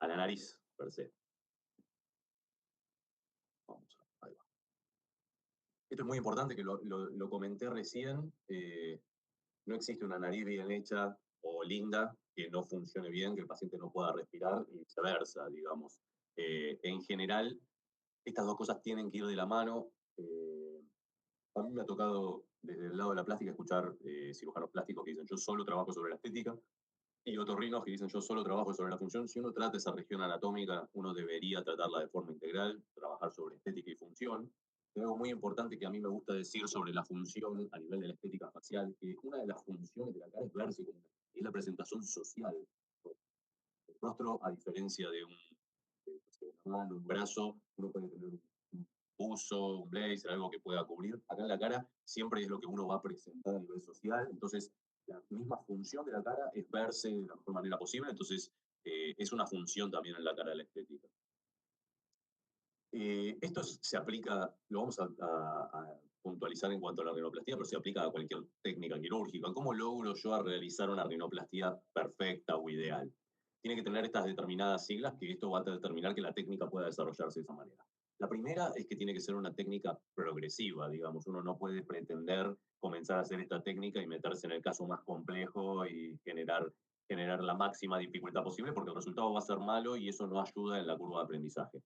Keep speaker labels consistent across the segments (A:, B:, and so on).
A: a la nariz, per se. Vamos, ahí va. Esto es muy importante, que lo comenté recién. No existe una nariz bien hecha o linda que no funcione bien, que el paciente no pueda respirar y viceversa, digamos. En general, estas dos cosas tienen que ir de la mano. A mí me ha tocado desde el lado de la plástica escuchar cirujanos plásticos que dicen yo solo trabajo sobre la estética y otorrinos que dicen yo solo trabajo sobre la función. Si uno trata esa región anatómica, uno debería tratarla de forma integral, trabajar sobre estética y función. Y algo muy importante que a mí me gusta decir sobre la función a nivel de la estética facial, que una de las funciones de la cara es verse como es la presentación social. El rostro, a diferencia de una mano, un brazo, uno puede tener un buzo, un blazer, algo que pueda cubrir. Acá en la cara siempre es lo que uno va a presentar a nivel social. Entonces, la misma función de la cara es verse de la mejor manera posible. Entonces, es una función también en la cara de la estética. Esto se aplica, lo vamos a puntualizar en cuanto a la rinoplastia, pero se aplica a cualquier técnica quirúrgica. ¿Cómo logro yo a realizar una rinoplastia perfecta o ideal? Tiene que tener estas determinadas siglas, que esto va a determinar que la técnica pueda desarrollarse de esa manera. La primera es que tiene que ser una técnica progresiva, digamos. Uno no puede pretender comenzar a hacer esta técnica y meterse en el caso más complejo y generar la máxima dificultad posible, porque el resultado va a ser malo y eso no ayuda en la curva de aprendizaje.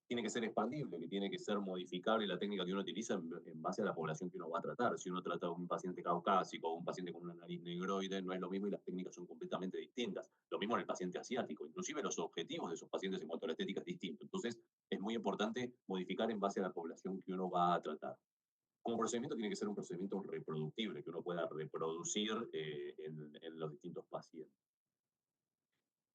A: Tiene que ser expandible, que tiene que ser modificable la técnica que uno utiliza en base a la población que uno va a tratar. Si uno trata a un paciente caucásico o un paciente con una nariz negroide, no es lo mismo y las técnicas son completamente distintas. Lo mismo en el paciente asiático. Inclusive los objetivos de esos pacientes en cuanto a la estética es distinto. Entonces, es muy importante modificar en base a la población que uno va a tratar. Como procedimiento tiene que ser un procedimiento reproductible, que uno pueda reproducir en los distintos pacientes.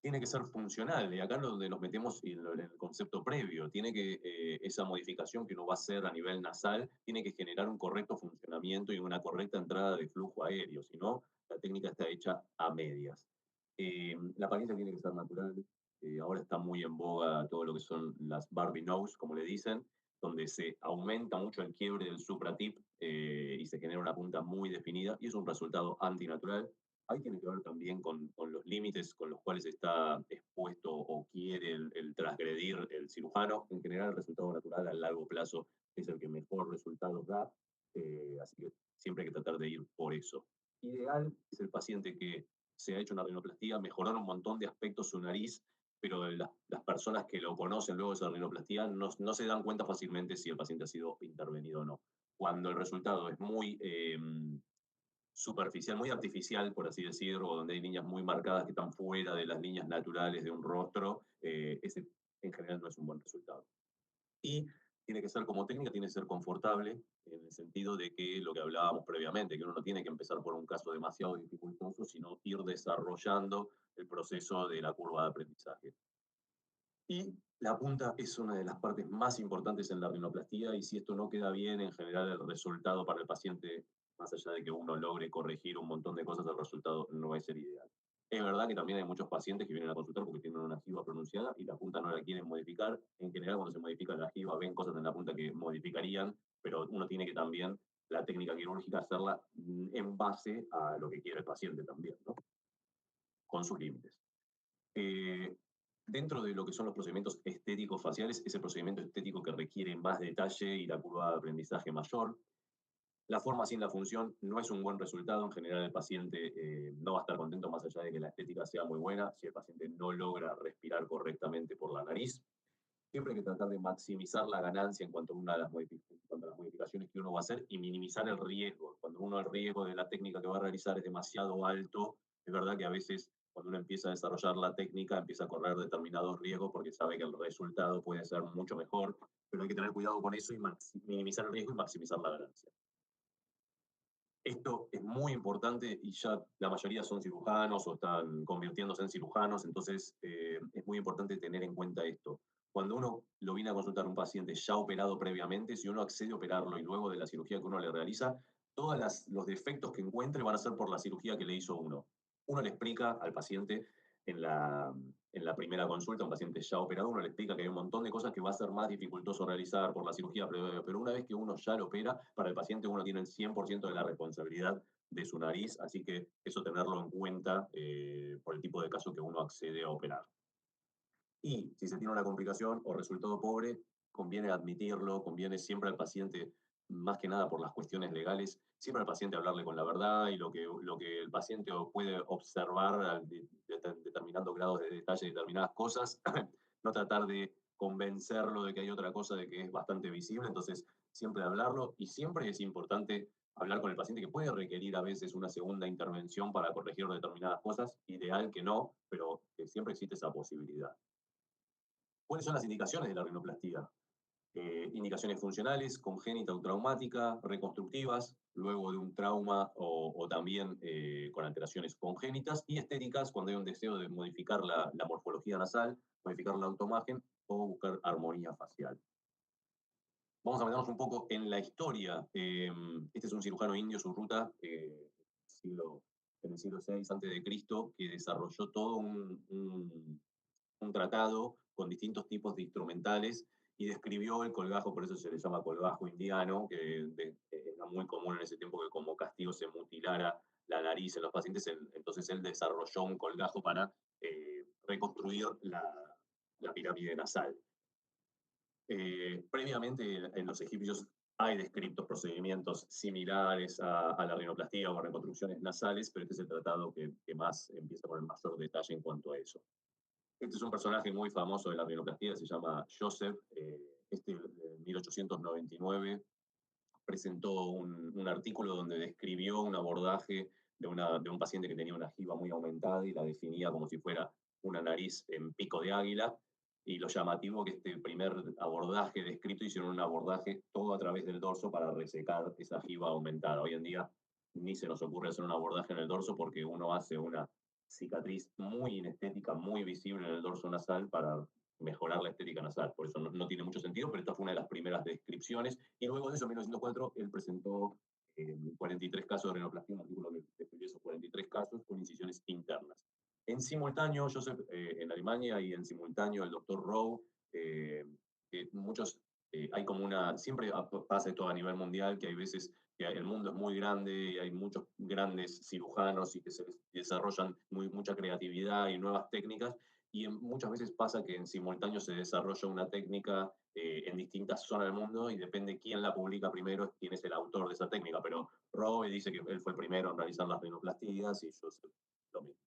A: Tiene que ser funcional, y acá es donde nos metemos en el concepto previo. Tiene que, esa modificación que uno va a hacer a nivel nasal, tiene que generar un correcto funcionamiento y una correcta entrada de flujo aéreo, si no, la técnica está hecha a medias. La apariencia tiene que ser natural. Ahora está muy en boga todo lo que son las Barbie nose, como le dicen, donde se aumenta mucho el quiebre del supratip y se genera una punta muy definida, y es un resultado antinatural. Ahí tiene que ver también con los límites con los cuales está expuesto o quiere el transgredir el cirujano. En general, el resultado natural a largo plazo es el que mejor resultados da, así que siempre hay que tratar de ir por eso. Ideal es el paciente que se ha hecho una rinoplastia, mejorar un montón de aspectos su nariz, pero las personas que lo conocen luego de esa rinoplastia no se dan cuenta fácilmente si el paciente ha sido intervenido o no. Cuando el resultado es muy superficial, muy artificial, por así decirlo, o donde hay líneas muy marcadas que están fuera de las líneas naturales de un rostro, ese en general no es un buen resultado. Y tiene que ser como técnica, tiene que ser confortable, en el sentido de que lo que hablábamos previamente, que uno no tiene que empezar por un caso demasiado dificultoso, sino ir desarrollando el proceso de la curva de aprendizaje. Y la punta es una de las partes más importantes en la rinoplastia, y si esto no queda bien, en general el resultado para el paciente, más allá de que uno logre corregir un montón de cosas, el resultado no va a ser ideal. Es verdad que también hay muchos pacientes que vienen a consultar porque tienen una jiba pronunciada y la punta no la quieren modificar. En general, cuando se modifica la jiba, ven cosas en la punta que modificarían, pero uno tiene que también la técnica quirúrgica hacerla en base a lo que quiere el paciente también, ¿no? Con sus límites. Eh, Dentro de lo que son los procedimientos estéticos faciales, es el procedimiento estético que requiere más detalle y la curva de aprendizaje mayor. La forma sin la función no es un buen resultado. En general, el paciente no va a estar contento más allá de que la estética sea muy buena si el paciente no logra respirar correctamente por la nariz. Siempre hay que tratar de maximizar la ganancia en cuanto a, las modificaciones que uno va a hacer y minimizar el riesgo. Cuando uno el riesgo de la técnica que va a realizar es demasiado alto, es verdad que a veces cuando uno empieza a desarrollar la técnica empieza a correr determinados riesgos porque sabe que el resultado puede ser mucho mejor, pero hay que tener cuidado con eso y minimizar el riesgo y maximizar la ganancia. Esto es muy importante y ya la mayoría son cirujanos o están convirtiéndose en cirujanos, entonces es muy importante tener en cuenta esto. Cuando uno lo viene a consultar a un paciente ya operado previamente, si uno accede a operarlo y luego de la cirugía que uno le realiza, todos los defectos que encuentre van a ser por la cirugía que le hizo uno. Uno le explica al paciente en la primera consulta, un paciente ya operado, uno le explica que hay un montón de cosas que va a ser más dificultoso realizar por la cirugía, pero una vez que uno ya lo opera, para el paciente uno tiene el 100% de la responsabilidad de su nariz, así que eso tenerlo en cuenta por el tipo de caso que uno accede a operar. Y si se tiene una complicación o resultado pobre, conviene admitirlo, conviene siempre al paciente, más que nada por las cuestiones legales, siempre al paciente hablarle con la verdad y lo que el paciente puede observar determinando grados de detalle de determinadas cosas, no tratar de convencerlo de que hay otra cosa, de que es bastante visible, entonces siempre hablarlo y siempre es importante hablar con el paciente que puede requerir a veces una segunda intervención para corregir determinadas cosas, ideal que no, pero que siempre existe esa posibilidad. ¿Cuáles son las indicaciones de la rinoplastia? Indicaciones funcionales, congénita o traumática, reconstructivas, luego de un trauma o también con alteraciones congénitas, y estéticas cuando hay un deseo de modificar la morfología nasal, modificar la automagen o buscar armonía facial. Vamos a meternos un poco en la historia. Este es un cirujano indio, su ruta, en el siglo VI antes de Cristo, que desarrolló todo un tratado con distintos tipos de instrumentales y describió el colgajo, por eso se le llama colgajo indiano, que era muy común en ese tiempo que como castigo se mutilara la nariz en los pacientes, entonces él desarrolló un colgajo para reconstruir la pirámide nasal. Previamente en los egipcios hay descritos procedimientos similares a la rinoplastia o reconstrucciones nasales, pero este es el tratado que más empieza con el mayor detalle en cuanto a eso. Este es un personaje muy famoso de la rinoplastia, se llama Joseph. Este en 1899 presentó un artículo donde describió un abordaje de un paciente que tenía una jiba muy aumentada y la definía como si fuera una nariz en pico de águila. Y lo llamativo que este primer abordaje descrito hicieron un abordaje todo a través del dorso para resecar esa jiba aumentada. Hoy en día ni se nos ocurre hacer un abordaje en el dorso porque uno hace una cicatriz muy inestética, muy visible en el dorso nasal para mejorar la estética nasal. Por eso no tiene mucho sentido, pero esta fue una de las primeras descripciones. Y luego de eso, en 1904, él presentó 43 casos de rinoplastia, un artículo que describió esos 43 casos con incisiones internas. En simultáneo, Joseph en Alemania y en simultáneo el doctor Rowe, muchos, hay como siempre pasa esto a nivel mundial, que hay veces que el mundo es muy grande y hay muchos grandes cirujanos y que se desarrollan mucha creatividad y nuevas técnicas, y muchas veces pasa que en simultáneo se desarrolla una técnica en distintas zonas del mundo y depende quién la publica primero, quién es el autor de esa técnica, pero Rowe dice que él fue el primero en realizar las rinoplastías y yo sé lo mismo.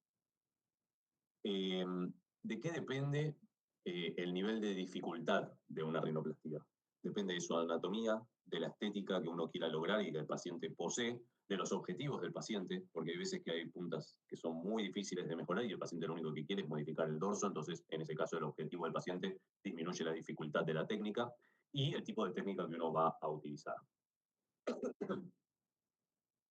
A: ¿De qué depende el nivel de dificultad de una rinoplastia? Depende de su anatomía, de la estética que uno quiera lograr y que el paciente posee, de los objetivos del paciente, porque hay veces que hay puntas que son muy difíciles de mejorar y el paciente lo único que quiere es modificar el dorso, entonces en ese caso el objetivo del paciente disminuye la dificultad de la técnica y el tipo de técnica que uno va a utilizar.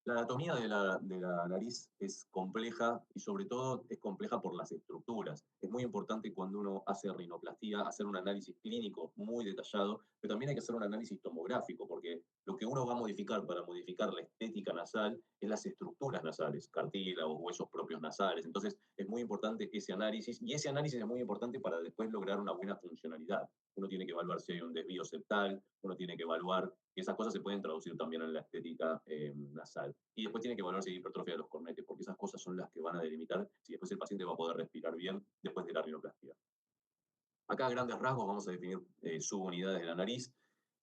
A: La anatomía de la nariz es compleja y sobre todo es compleja por las estructuras. Es muy importante cuando uno hace rinoplastia hacer un análisis clínico muy detallado, pero también hay que hacer un análisis tomográfico porque lo que uno va a modificar para modificar la estética nasal es las estructuras nasales, cartílagos, huesos propios nasales. Entonces es muy importante ese análisis y ese análisis es muy importante para después lograr una buena funcionalidad. Uno tiene que evaluar si hay un desvío septal, uno tiene que evaluar que esas cosas se pueden traducir también en la estética nasal. Y después tiene que evaluar si hay hipertrofia de los cornetes, porque esas cosas son las que van a delimitar si después el paciente va a poder respirar bien después de la rinoplastia. Acá a grandes rasgos vamos a definir subunidades de la nariz.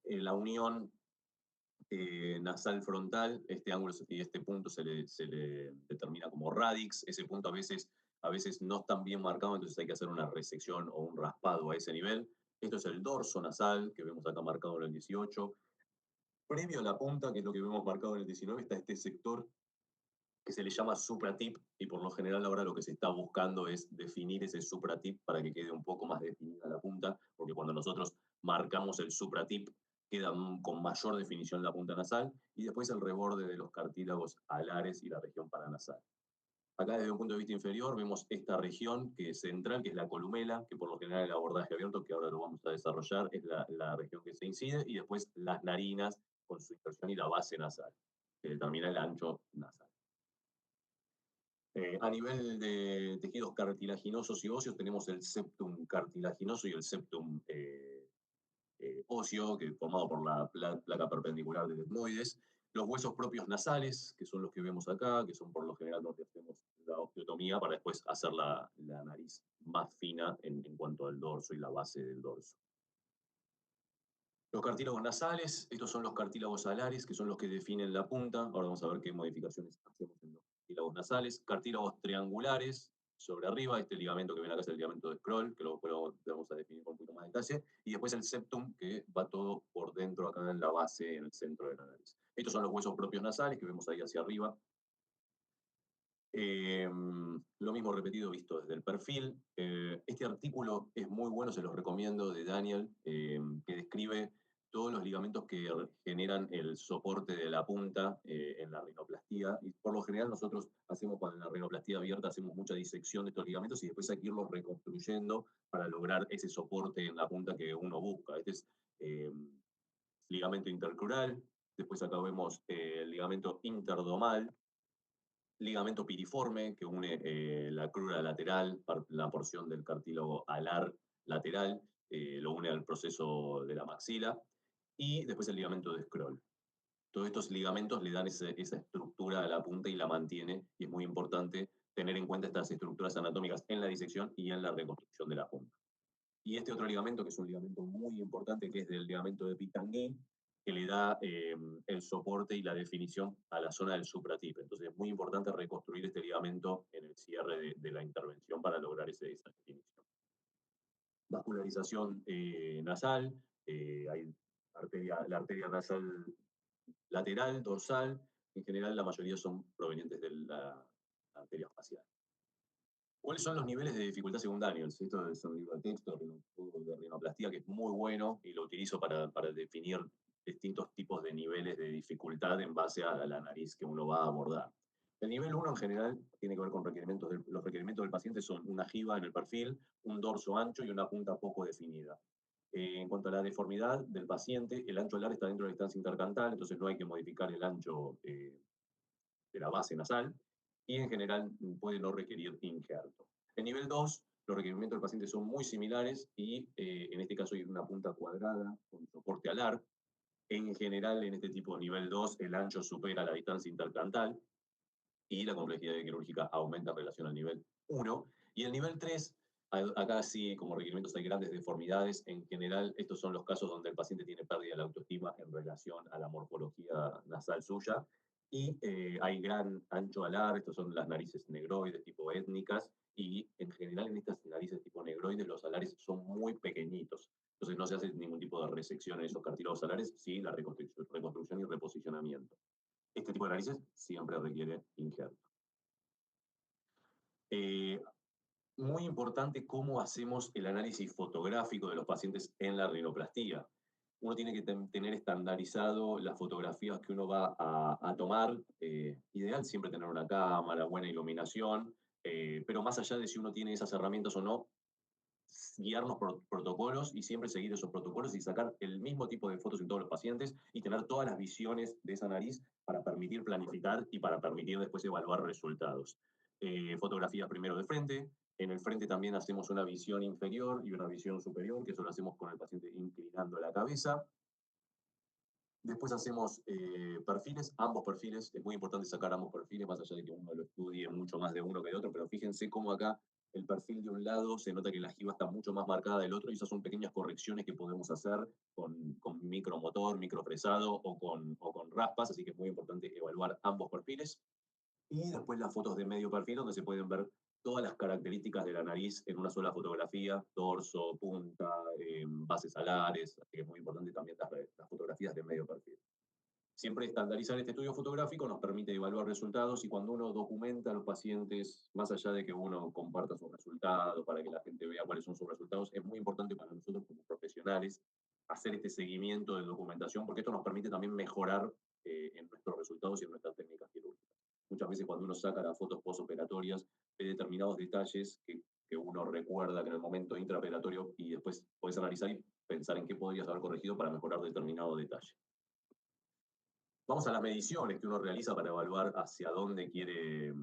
A: La unión nasal frontal, este ángulo y este punto se le determina como radix. Ese punto a veces no está bien marcado, entonces hay que hacer una resección o un raspado a ese nivel. Esto es el dorso nasal, que vemos acá marcado en el 18. Previo a la punta, que es lo que vemos marcado en el 19, está este sector que se le llama supratip, y por lo general ahora lo que se está buscando es definir ese supratip para que quede un poco más definida la punta, porque cuando nosotros marcamos el supratip queda con mayor definición la punta nasal, y después el reborde de los cartílagos alares y la región paranasal. Acá desde un punto de vista inferior vemos esta región que es central, que es la columela, que por lo general el abordaje abierto, que ahora lo vamos a desarrollar, es la región que se incide, y después las narinas con su inserción y la base nasal, que determina el ancho nasal. A nivel de tejidos cartilaginosos y óseos tenemos el septum cartilaginoso y el septum óseo, que formado por la placa perpendicular del etmoides. Los huesos propios nasales, que son los que vemos acá, que son por lo general donde hacemos la osteotomía para después hacer la nariz más fina en cuanto al dorso y la base del dorso. Los cartílagos nasales, estos son los cartílagos alares, que son los que definen la punta. Ahora vamos a ver qué modificaciones hacemos en los cartílagos nasales. Cartílagos triangulares, sobre arriba, este ligamento que ven acá es el ligamento de Scroll, que luego vamos a definir con un poquito más de detalle. Y después el septum, que va todo por dentro, acá en la base, en el centro de la nariz. Estos son los huesos propios nasales, que vemos ahí hacia arriba. Lo mismo repetido visto desde el perfil. Este artículo es muy bueno, se los recomiendo, de Daniel, que describe todos los ligamentos que generan el soporte de la punta en la rinoplastia. Y por lo general nosotros hacemos, cuando en la rinoplastia abierta hacemos mucha disección de estos ligamentos y después hay que irlos reconstruyendo para lograr ese soporte en la punta que uno busca. Este es ligamento intercrural. Después acá vemos el ligamento interdomal, ligamento piriforme que une la crura lateral, la porción del cartílago alar lateral, lo une al proceso de la maxila, y después el ligamento de Scroll. Todos estos ligamentos le dan esa estructura a la punta y la mantiene, y es muy importante tener en cuenta estas estructuras anatómicas en la disección y en la reconstrucción de la punta. Y este otro ligamento, que es un ligamento muy importante, que es del ligamento de Pitangui, que le da el soporte y la definición a la zona del supratipe. Entonces es muy importante reconstruir este ligamento en el cierre de la intervención para lograr esa definición. Vascularización nasal, hay la arteria nasal lateral, dorsal, en general la mayoría son provenientes de la arteria facial. ¿Cuáles son los niveles de dificultad según Daniels? Esto es un libro de texto de rinoplastia que es muy bueno y lo utilizo para definir distintos tipos de niveles de dificultad en base a la nariz que uno va a abordar. El nivel 1 en general tiene que ver con requerimientos. Los requerimientos del paciente son una jiba en el perfil, un dorso ancho y una punta poco definida. En cuanto a la deformidad del paciente, el ancho alar está dentro de la distancia intercantal, entonces no hay que modificar el ancho de la base nasal, y en general puede no requerir injerto. En nivel 2, los requerimientos del paciente son muy similares y en este caso hay una punta cuadrada con soporte alar. En general, en este tipo de nivel 2, el ancho supera la distancia intercantal y la complejidad quirúrgica aumenta en relación al nivel 1. Y el nivel 3, acá sí, como requerimientos hay grandes deformidades. En general, estos son los casos donde el paciente tiene pérdida de la autoestima en relación a la morfología nasal suya. Y hay gran ancho alar, estos son las narices negroides tipo étnicas, y en general en estas narices tipo negroides los alares son muy pequeñitos. Entonces no se hace ningún tipo de resección en esos cartílagos alares, sí la reconstrucción y reposicionamiento. Este tipo de narices siempre requiere injerto. Eh, Muy importante cómo hacemos el análisis fotográfico de los pacientes en la rinoplastia. Uno tiene que tener estandarizado las fotografías que uno va a tomar. Ideal siempre tener una cámara, buena iluminación, pero más allá de si uno tiene esas herramientas o no, guiarnos por protocolos y siempre seguir esos protocolos y sacar el mismo tipo de fotos en todos los pacientes y tener todas las visiones de esa nariz para permitir planificar y para permitir después evaluar resultados. Fotografía primero de frente. En el frente también hacemos una visión inferior y una visión superior, que eso lo hacemos con el paciente inclinando la cabeza. Después hacemos perfiles, ambos perfiles. Es muy importante sacar ambos perfiles, más allá de que uno lo estudie mucho más de uno que de otro, pero fíjense cómo acá el perfil de un lado se nota que la jiba está mucho más marcada del otro, y esas son pequeñas correcciones que podemos hacer con micromotor, microfresado o con raspas, así que es muy importante evaluar ambos perfiles. Y después las fotos de medio perfil, donde se pueden ver todas las características de la nariz en una sola fotografía: dorso, punta, bases alares, así que es muy importante también las fotografías de medio perfil. Siempre estandarizar este estudio fotográfico nos permite evaluar resultados, y cuando uno documenta a los pacientes, más allá de que uno comparta sus resultados para que la gente vea cuáles son sus resultados, es muy importante para nosotros como profesionales hacer este seguimiento de documentación, porque esto nos permite también mejorar en nuestros resultados y en nuestras técnicas quirúrgicas. Muchas veces cuando uno saca las fotos postoperatorias ve determinados detalles que uno recuerda que en el momento intraoperatorio, y después puedes analizar y pensar en qué podrías haber corregido para mejorar determinado detalle. Vamos a las mediciones que uno realiza para evaluar hacia dónde quiere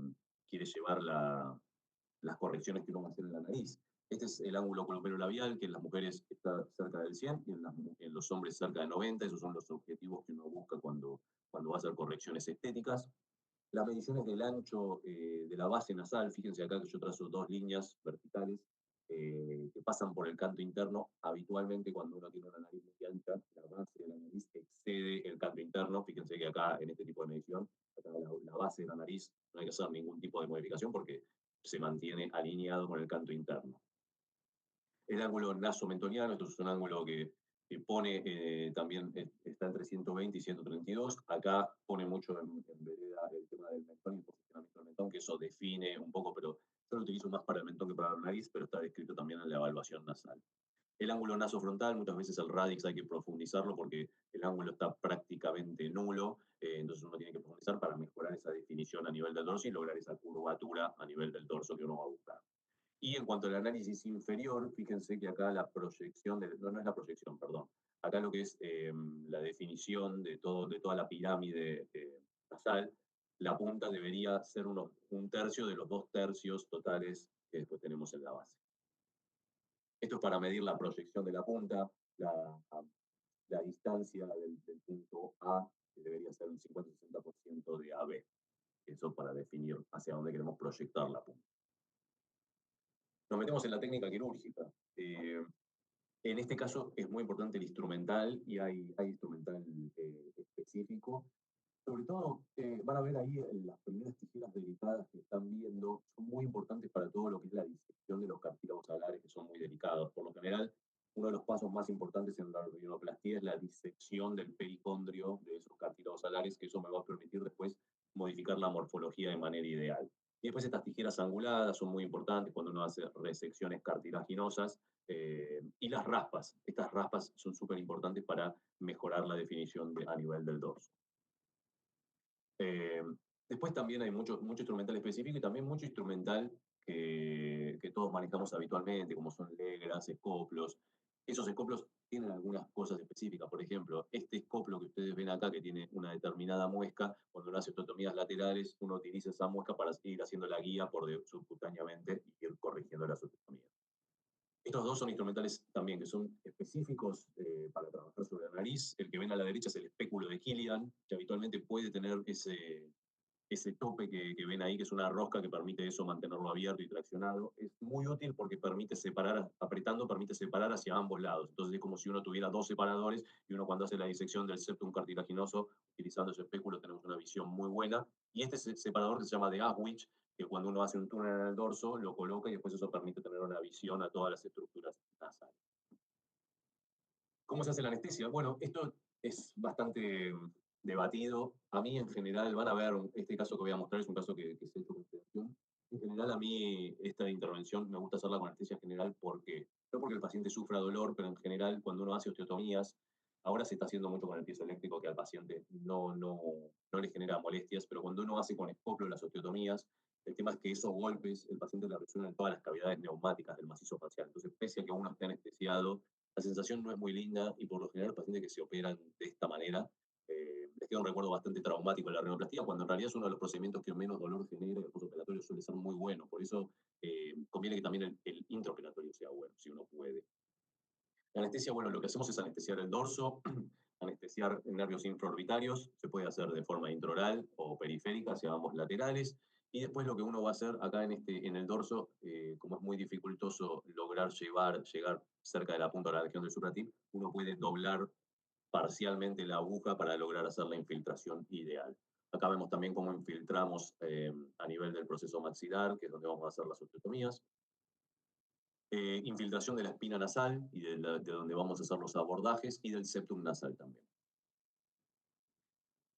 A: llevar las correcciones que uno va a hacer en la nariz. Este es el ángulo columelo-labial, que en las mujeres está cerca del 100 y en los hombres cerca de 90. Esos son los objetivos que uno busca cuando va a hacer correcciones estéticas. Las mediciones del ancho de la base nasal, fíjense acá que yo trazo dos líneas verticales. que pasan por el canto interno. Habitualmente cuando uno tiene una nariz muy ancha, la base de la nariz excede el canto interno. Fíjense que acá en este tipo de medición, acá la base de la nariz no hay que hacer ningún tipo de modificación porque se mantiene alineado con el canto interno. El ángulo nasomentoniano, esto es un ángulo que pone también, está entre 120 y 132. Acá pone mucho en vereda el tema del mentón y el posicionamiento del mentón, que eso define un poco, pero yo lo utilizo más para el mentón que para la nariz, pero está descrito también en la evaluación nasal. El ángulo nasofrontal, muchas veces el radix hay que profundizarlo porque el ángulo está prácticamente nulo, entonces uno tiene que profundizar para mejorar esa definición a nivel del dorso y lograr esa curvatura a nivel del dorso que uno va a buscar. Y en cuanto al análisis inferior, fíjense que acá la proyección, no, no es la proyección, perdón, acá lo que es la definición de toda la pirámide nasal, la punta debería ser un tercio de los 2 tercios totales que después tenemos en la base. Esto es para medir la proyección de la punta, la, la distancia del punto A, que debería ser un 50-60% de AB. Eso para definir hacia dónde queremos proyectar la punta. Nos metemos en la técnica quirúrgica. En este caso es muy importante el instrumental y hay instrumental específico. Sobre todo, van a ver ahí las primeras tijeras delicadas que están viendo, son muy importantes para todo lo que es la disección de los cartílagos alares, que son muy delicados. Por lo general, uno de los pasos más importantes en la rinoplastia es la disección del pericondrio de esos cartílagos alares, que eso me va a permitir después modificar la morfología de manera ideal. Y después estas tijeras anguladas son muy importantes cuando uno hace resecciones cartilaginosas, y las raspas. Estas raspas son súper importantes para mejorar la definición a nivel del dorso. Eh, Después también hay mucho instrumental específico y también mucho instrumental que todos manejamos habitualmente, como son legras, escoplos. Esos escoplos tienen algunas cosas específicas. Por ejemplo, este escoplo que ustedes ven acá, que tiene una determinada muesca, cuando uno hace osteotomías laterales, uno utiliza esa muesca para ir haciendo la guía subcutáneamente y ir corrigiendo las osteotomías. Estos dos son instrumentales también que son específicos para trabajar sobre la nariz. El que ven a la derecha es el espéculo de Killian, que habitualmente puede tener ese tope que ven ahí, que es una rosca que permite eso mantenerlo abierto y traccionado. Es muy útil porque permite separar, apretando, permite separar hacia ambos lados. Entonces es como si uno tuviera 2 separadores y uno cuando hace la disección del septum cartilaginoso, utilizando ese espéculo, tenemos una visión muy buena. Y este separador que se llama de Aswich, que cuando uno hace un túnel en el dorso, lo coloca y después eso permite tener una visión a todas las estructuras nasales. ¿Cómo se hace la anestesia? Bueno, esto es bastante debatido. A mí en general, van a ver, este caso que voy a mostrar es un caso que se ha hecho con sedación. En general a mí esta intervención me gusta hacerla con anestesia general porque, no porque el paciente sufra dolor, pero en general cuando uno hace osteotomías, ahora se está haciendo mucho con el piezo eléctrico que al paciente no le genera molestias, pero cuando uno hace con escoplo las osteotomías, el tema es que esos golpes el paciente le resuenan en todas las cavidades neumáticas del macizo facial. Entonces, pese a que uno esté anestesiado, la sensación no es muy linda y por lo general los pacientes que se operan de esta manera les queda un recuerdo bastante traumático de la rinoplastia, cuando en realidad es uno de los procedimientos que menos dolor genera y el postoperatorio suele ser muy bueno. Por eso conviene que también el intraoperatorio sea bueno, si uno puede. La anestesia, bueno, lo que hacemos es anestesiar el dorso, anestesiar nervios infraorbitarios, se puede hacer de forma intraoral o periférica hacia ambos laterales, y después lo que uno va a hacer acá en el dorso, como es muy dificultoso lograr llegar cerca de la punta de la región del supratip, uno puede doblar parcialmente la aguja para lograr hacer la infiltración ideal. Acá vemos también cómo infiltramos a nivel del proceso maxilar, que es donde vamos a hacer las osteotomías. Infiltración de la espina nasal y de donde vamos a hacer los abordajes y del septum nasal también.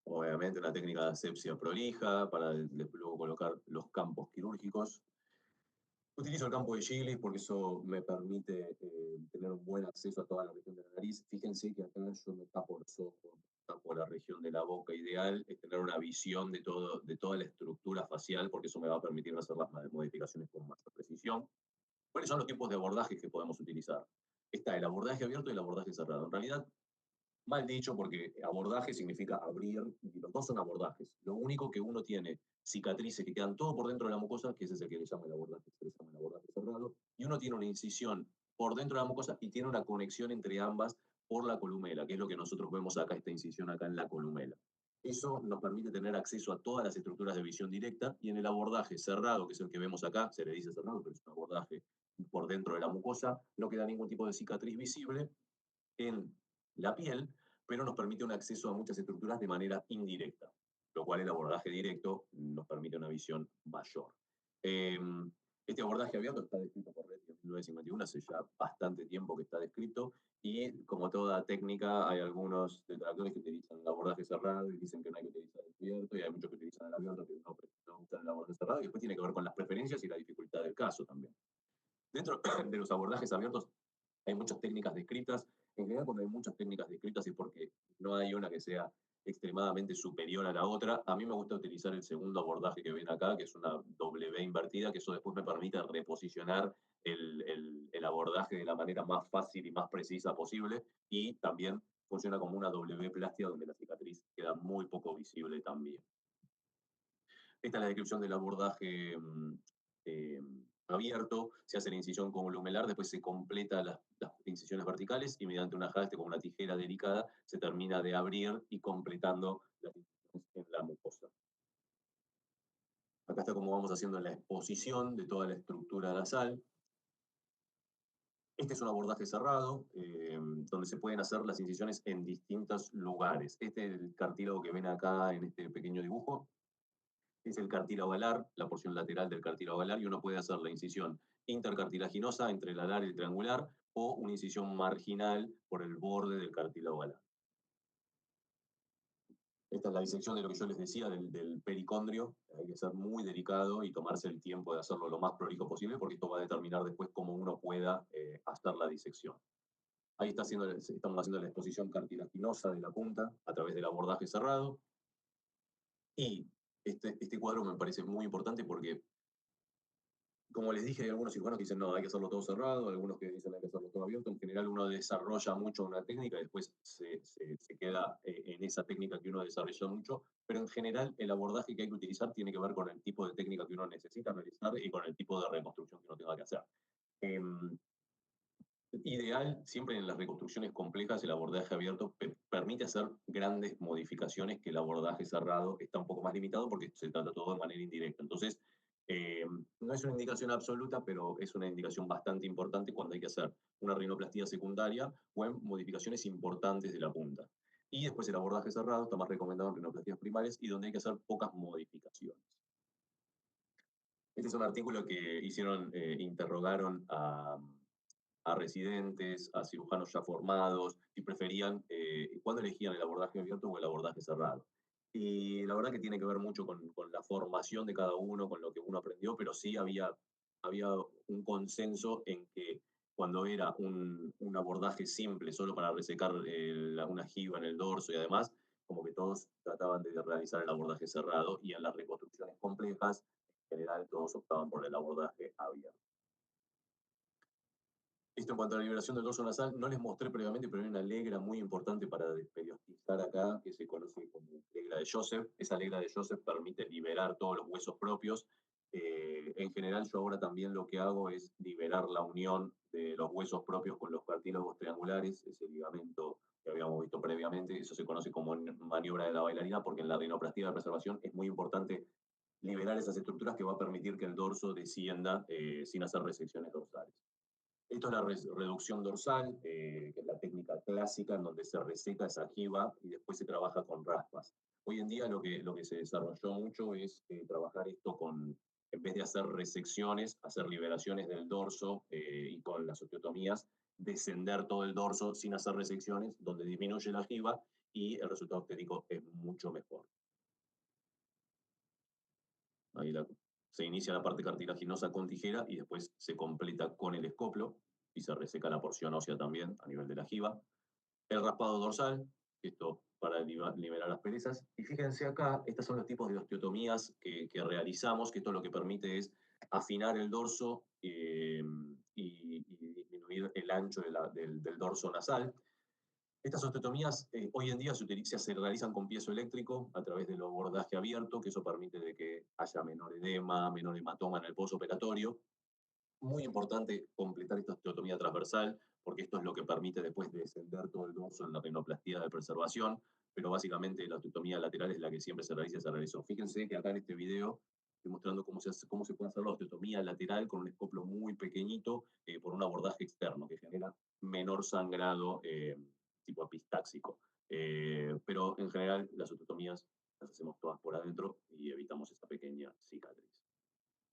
A: Obviamente una técnica de asepsia prolija para luego colocar los campos quirúrgicos. Utilizo el campo de Gigli porque eso me permite tener un buen acceso a toda la región de la nariz. Fíjense que acá yo me tapo los ojos, tapo la región de la boca. Ideal es tener una visión de toda la estructura facial porque eso me va a permitir hacer las modificaciones con mayor precisión. ¿Cuáles son los tipos de abordajes que podemos utilizar? Está el abordaje abierto y el abordaje cerrado. En realidad, mal dicho, porque abordaje significa abrir, y los dos son abordajes. Lo único que uno tiene cicatrices que quedan todo por dentro de la mucosa, que ese es el que le llama el abordaje, se le llama el abordaje cerrado, y uno tiene una incisión por dentro de la mucosa y tiene una conexión entre ambas por la columela, que es lo que nosotros vemos acá, esta incisión acá en la columela. Eso nos permite tener acceso a todas las estructuras de visión directa, y en el abordaje cerrado, que es el que vemos acá, se le dice cerrado, pero es un abordaje por dentro de la mucosa, no queda ningún tipo de cicatriz visible en la piel, pero nos permite un acceso a muchas estructuras de manera indirecta, lo cual el abordaje directo nos permite una visión mayor. Eh, este abordaje abierto está descrito por Reddy en 1951, hace ya bastante tiempo que está descrito, y como toda técnica, hay algunos detractores que utilizan el abordaje cerrado y dicen que no hay que utilizar el abierto, y hay muchos que utilizan el abierto que no usan el abordaje cerrado, y después tiene que ver con las preferencias y la dificultad del caso también. Dentro de los abordajes abiertos hay muchas técnicas descritas. En general, cuando hay muchas técnicas descritas es porque no hay una que sea extremadamente superior a la otra. A mí me gusta utilizar el segundo abordaje que ven acá, que es una W invertida, que eso después me permite reposicionar el abordaje de la manera más fácil y más precisa posible, y también funciona como una W plástica donde la cicatriz queda muy poco visible también. Esta es la descripción del abordaje eh, abierto, se hace la incisión con volumelar, después se completa las incisiones verticales y mediante una haste con una tijera delicada se termina de abrir y completando las incisiones en la mucosa. Acá está cómo vamos haciendo la exposición de toda la estructura nasal. Este es un abordaje cerrado, donde se pueden hacer las incisiones en distintos lugares. Este es el cartílago que ven acá en este pequeño dibujo. Es el cartílago alar, la porción lateral del cartílago alar, y uno puede hacer la incisión intercartilaginosa entre el alar y el triangular, o una incisión marginal por el borde del cartílago alar. Esta es la disección de lo que yo les decía del pericondrio. Hay que ser muy delicado y tomarse el tiempo de hacerlo lo más prolijo posible, porque esto va a determinar después cómo uno pueda hacer la disección. Ahí estamos haciendo la exposición cartilaginosa de la punta a través del abordaje cerrado. Y este cuadro me parece muy importante porque, como les dije, hay algunos cirujanos que dicen, no, hay que hacerlo todo cerrado, algunos que dicen, hay que hacerlo todo abierto. En general, uno desarrolla mucho una técnica y después se queda en esa técnica que uno desarrolló mucho, pero en general el abordaje que hay que utilizar tiene que ver con el tipo de técnica que uno necesita realizar y con el tipo de reconstrucción que uno tenga que hacer. Ideal, siempre en las reconstrucciones complejas, el abordaje abierto permite hacer grandes modificaciones que el abordaje cerrado está un poco más limitado porque se trata todo de manera indirecta. Entonces, no es una indicación absoluta, pero es una indicación bastante importante cuando hay que hacer una rinoplastía secundaria o en modificaciones importantes de la punta. Y después el abordaje cerrado está más recomendado en rinoplastías primarias y donde hay que hacer pocas modificaciones. Este es un artículo que hicieron, interrogaron a residentes, a cirujanos ya formados, y preferían, cuándo elegían el abordaje abierto o el abordaje cerrado. Y la verdad que tiene que ver mucho con la formación de cada uno, con lo que uno aprendió, pero sí había un consenso en que cuando era un abordaje simple, solo para resecar una jiba en el dorso y además, como que todos trataban de realizar el abordaje cerrado, y en las reconstrucciones complejas, en general todos optaban por el abordaje abierto. Esto en cuanto a la liberación del dorso nasal, no les mostré previamente, pero hay una legra muy importante para desperiostizar acá, que se conoce como legra de Joseph. Esa legra de Joseph permite liberar todos los huesos propios. En general, yo ahora también lo que hago es liberar la unión de los huesos propios con los cartílagos triangulares, ese ligamento que habíamos visto previamente. Eso se conoce como maniobra de la bailarina, porque en la rinoplastia de preservación es muy importante liberar esas estructuras que va a permitir que el dorso descienda sin hacer resecciones dorsales. Esto es la reducción dorsal, que es la técnica clásica en donde se reseca esa jiba y después se trabaja con raspas. Hoy en día lo que se desarrolló mucho es trabajar esto con, en vez de hacer resecciones, hacer liberaciones del dorso, y con las osteotomías, descender todo el dorso sin hacer resecciones, donde disminuye la jiba y el resultado estético es mucho mejor. Ahí se inicia la parte cartilaginosa con tijera y después se completa con el escoplo y se reseca la porción ósea también a nivel de la jiba. El raspado dorsal, esto para liberar las perezas. Y fíjense acá, estos son los tipos de osteotomías que realizamos, que esto lo que permite es afinar el dorso, y disminuir el ancho del dorso nasal. Estas osteotomías hoy en día se realizan con piezo eléctrico a través del abordaje abierto, que eso permite de que haya menor edema, menor hematoma en el postoperatorio. Muy importante completar esta osteotomía transversal, porque esto es lo que permite después descender todo el dorso en la rinoplastia de preservación, pero básicamente la osteotomía lateral es la que siempre se realiza y se realizó. Fíjense que acá en este video estoy mostrando cómo se puede hacer la osteotomía lateral con un escoplo muy pequeñito por un abordaje externo que genera menor sangrado tipo epistáxico. Pero en general las osteotomías las hacemos todas por adentro y evitamos esta pequeña cicatriz.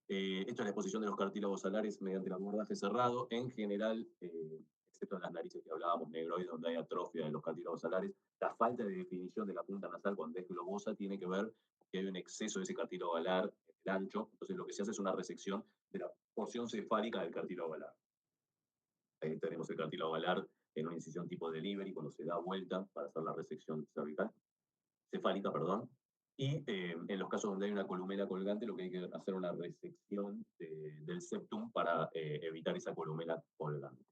A: Esto es la exposición de los cartílagos alares mediante el abordaje cerrado. En general, excepto en las narices que hablábamos, negroides, donde hay atrofia de los cartílagos alares, la falta de definición de la punta nasal cuando es globosa tiene que ver con que hay un exceso de ese cartílago alar en el ancho. Entonces, lo que se hace es una resección de la porción cefálica del cartílago alar. Ahí tenemos el cartílago alar en una incisión tipo delivery, cuando se da vuelta para hacer la resección cervical cefálica, perdón. Y en los casos donde hay una columela colgante, lo que hay que hacer es una resección del septum para evitar esa columela colgante.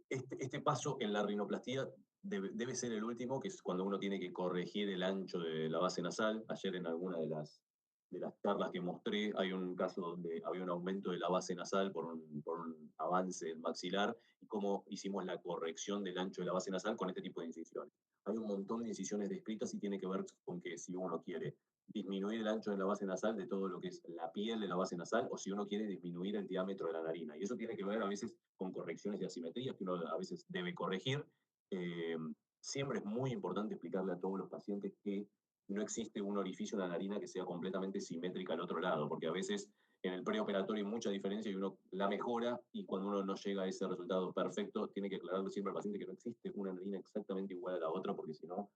A: Este paso en la rinoplastía debe ser el último, que es cuando uno tiene que corregir el ancho de la base nasal. Ayer en alguna de las charlas que mostré, hay un caso donde había un aumento de la base nasal por un avance del maxilar y cómo hicimos la corrección del ancho de la base nasal con este tipo de incisiones. Hay un montón de incisiones descritas y tiene que ver con que si uno quiere disminuir el ancho de la base nasal de todo lo que es la piel de la base nasal o si uno quiere disminuir el diámetro de la narina. Y eso tiene que ver a veces con correcciones de asimetrías que uno a veces debe corregir. Eh, Siempre es muy importante explicarle a todos los pacientes que no existe un orificio en la narina que sea completamente simétrica al otro lado, porque a veces en el preoperatorio hay mucha diferencia y uno la mejora y cuando uno no llega a ese resultado perfecto, tiene que aclararle siempre al paciente que no existe una narina exactamente igual a la otra, porque si no,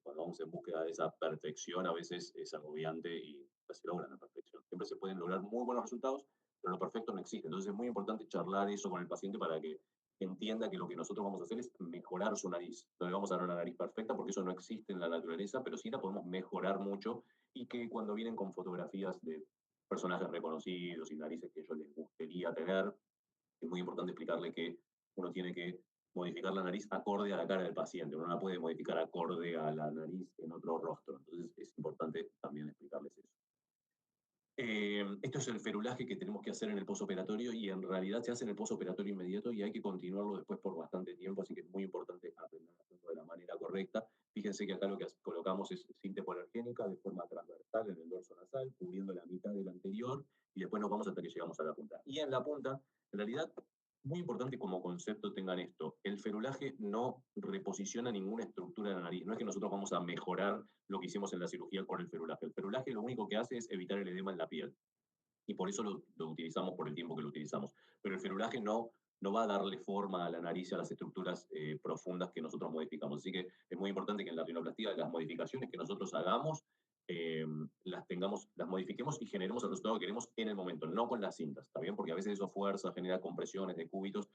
A: cuando vamos en búsqueda de esa perfección, a veces es agobiante y no se logra la perfección. Siempre se pueden lograr muy buenos resultados, pero lo perfecto no existe. Entonces es muy importante charlar eso con el paciente para que entienda que lo que nosotros vamos a hacer es mejorar su nariz. No le vamos a dar una nariz perfecta porque eso no existe en la naturaleza, pero sí la podemos mejorar mucho y que cuando vienen con fotografías de personajes reconocidos y narices que ellos les gustaría tener, es muy importante explicarle que uno tiene que modificar la nariz acorde a la cara del paciente. Uno no la puede modificar acorde a la nariz en otro rostro. Entonces es importante también explicarles eso. Esto es el ferulaje que tenemos que hacer en el posoperatorio y en realidad se hace en el posoperatorio inmediato y hay que continuarlo después por bastante tiempo, así que es muy importante aprender a hacerlo de la manera correcta. Fíjense que acá lo que colocamos es cinta hipoalergénica de forma transversal en el dorso nasal, cubriendo la mitad del anterior y después nos vamos hasta que llegamos a la punta. Y en la punta, en realidad, muy importante como concepto tengan esto, el ferulaje no reposiciona ninguna estructura de la nariz, no es que nosotros vamos a mejorar lo que hicimos en la cirugía con el ferulaje lo único que hace es evitar el edema en la piel y por eso lo utilizamos por el tiempo que lo utilizamos, pero el ferulaje no va a darle forma a la nariz y a las estructuras profundas que nosotros modificamos, así que es muy importante que en la rinoplastia las modificaciones que nosotros hagamos las modifiquemos y generemos el resultado que queremos en el momento, no con las cintas, ¿está bien? Porque a veces eso fuerza, genera compresiones de cúbitos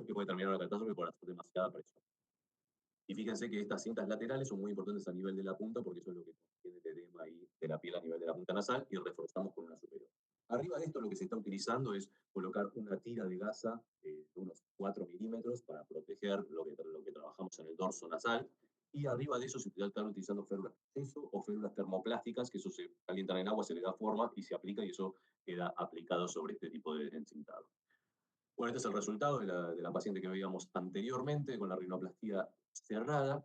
A: que puede terminar una catástrofe por hacer demasiada presión. Y fíjense que estas cintas laterales son muy importantes a nivel de la punta porque eso es lo que contiene el edema ahí de la piel a nivel de la punta nasal y reforzamos con una superior. Arriba de esto lo que se está utilizando es colocar una tira de gasa de unos 4 milímetros para proteger lo que trabajamos en el dorso nasal. Y arriba de eso se están utilizando férulas de acceso o férulas termoplásticas, que eso se calientan en agua, se le da forma y se aplica y eso queda aplicado sobre este tipo de encintado. Bueno, este es el resultado de la paciente que veíamos anteriormente con la rinoplastia cerrada.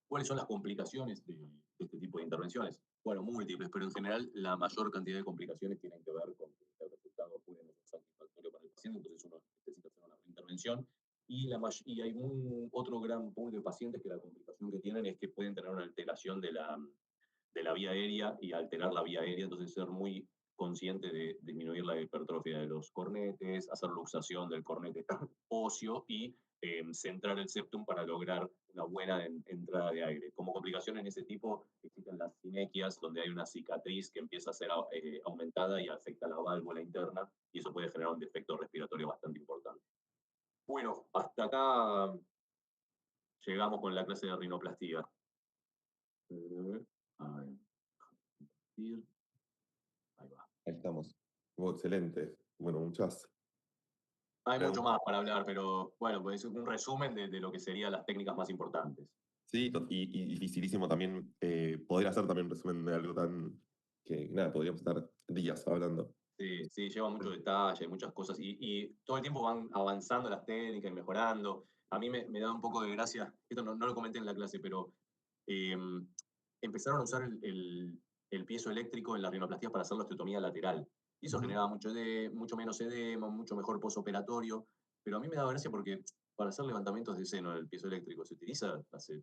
A: ¿Cuáles son las complicaciones de este tipo de intervenciones? Bueno, múltiples, pero en general la mayor cantidad de complicaciones tienen que ver con que el resultado puede no ser satisfactorio para el paciente, entonces uno necesita hacer una reintervención. Y hay otro gran punto de pacientes que la complicación que tienen es que pueden tener una alteración de la vía aérea y alterar la vía aérea, entonces ser muy consciente de disminuir la hipertrofia de los cornetes, hacer luxación del cornete óseo y centrar el septum para lograr una buena entrada de aire. Como complicación en ese tipo existen las sinequias, donde hay una cicatriz que empieza a ser aumentada y afecta la válvula interna y eso puede generar un defecto respiratorio bastante importante. Bueno, hasta acá llegamos con la clase de rinoplastia. A ver, ahí va.
B: Ahí estamos. Excelente. Bueno, muchas
A: Hay mucho
B: preguntas.
A: más para hablar, pero bueno, pues es un resumen de lo que serían las técnicas más importantes.
B: Sí, y dificilísimo también poder hacer también un resumen de algo tan que nada, podríamos estar días hablando.
A: Sí, sí, lleva mucho detalle, hay muchas cosas y todo el tiempo van avanzando las técnicas y mejorando. A mí me da un poco de gracia, esto no lo comenté en la clase, pero empezaron a usar el piezo eléctrico en la rinoplastia para hacer la osteotomía lateral. Y eso
B: Ujú.
A: generaba mucho menos edema, mucho mejor posoperatorio. Pero a mí me daba gracia porque para hacer levantamientos de seno el piezo eléctrico se utiliza hace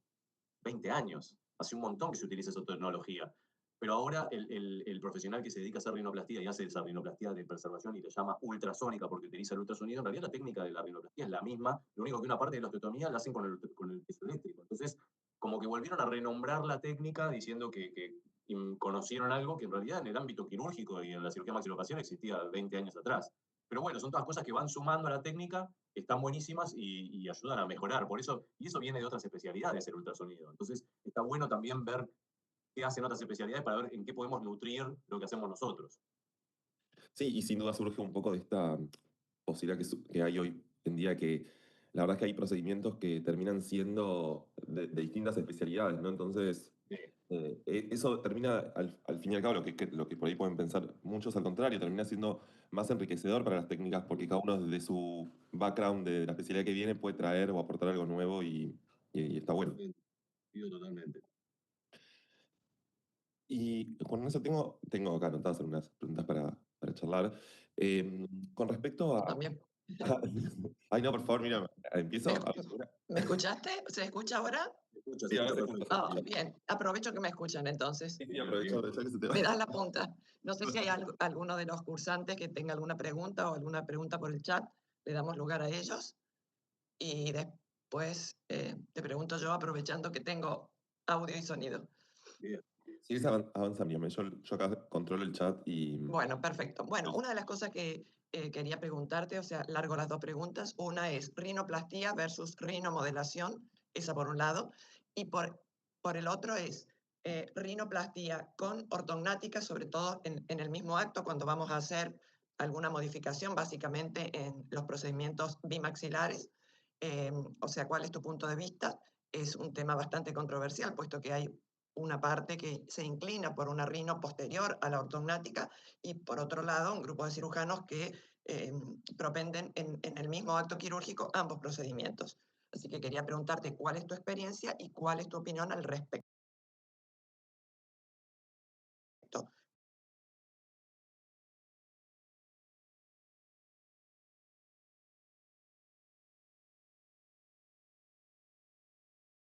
A: 20 años. Hace un montón que se utiliza esa tecnología. Pero ahora el profesional que se dedica a hacer rinoplastia y hace esa rinoplastia de preservación y le llama ultrasónica porque utiliza el ultrasonido, en realidad la técnica de la rinoplastia es la misma, lo único que una parte de la osteotomía la hacen con el piezo eléctrico. Entonces, como que volvieron a renombrar la técnica diciendo que conocieron algo que en realidad en el ámbito quirúrgico y en la cirugía maxilofacial existía 20 años atrás. Pero bueno, son todas cosas que van sumando a la técnica, están buenísimas y ayudan a mejorar. Por eso, y eso viene de otras especialidades, el ultrasonido. Entonces, está bueno también ver qué hacen otras especialidades para ver en qué podemos nutrir lo que hacemos nosotros.
B: Sí, y sin duda surge un poco de esta posibilidad que hay hoy en día que la verdad es que hay procedimientos que terminan siendo de distintas especialidades, ¿no? Entonces, eso termina, al fin y al cabo, lo que por ahí pueden pensar muchos, al contrario, termina siendo más enriquecedor para las técnicas porque cada uno desde su background, de la especialidad que viene, puede traer o aportar algo nuevo y está bueno.
A: Digo totalmente.
B: Y con eso tengo acá anotadas algunas preguntas para charlar. Con respecto
C: Yo
B: a...
C: también.
B: Ay, no, por favor, mira, empiezo.
C: ¿Me,
B: A
C: me escuchaste? ¿Se escucha ahora?
B: Sí,
A: Se
B: ahora
A: escucha
B: se escucha.
A: perfecto.
C: Ah, bien. Aprovecho que me escuchan entonces.
B: Sí, sí, aprovecho ya que se te va.
C: Me das la punta. No sé si hay alguno de los cursantes que tenga alguna pregunta o alguna pregunta por el chat. Le damos lugar a ellos. Y después te pregunto yo, aprovechando que tengo audio y sonido.
A: Bien.
B: Sí, avanza, mírame, yo acá controlo el chat y...
C: Bueno, perfecto. Bueno, una de las cosas que quería preguntarte, o sea, largo las dos preguntas. Una es rinoplastía versus rinomodelación, esa por un lado, y por el otro es rinoplastía con ortognática, sobre todo en el mismo acto, cuando vamos a hacer alguna modificación, básicamente en los procedimientos bimaxilares. O sea, ¿cuál es tu punto de vista? Es un tema bastante controversial, puesto que hay una parte que se inclina por una rino posterior a la ortognática y por otro lado un grupo de cirujanos que propenden en el mismo acto quirúrgico ambos procedimientos. Así que quería preguntarte cuál es tu experiencia y cuál es tu opinión al respecto.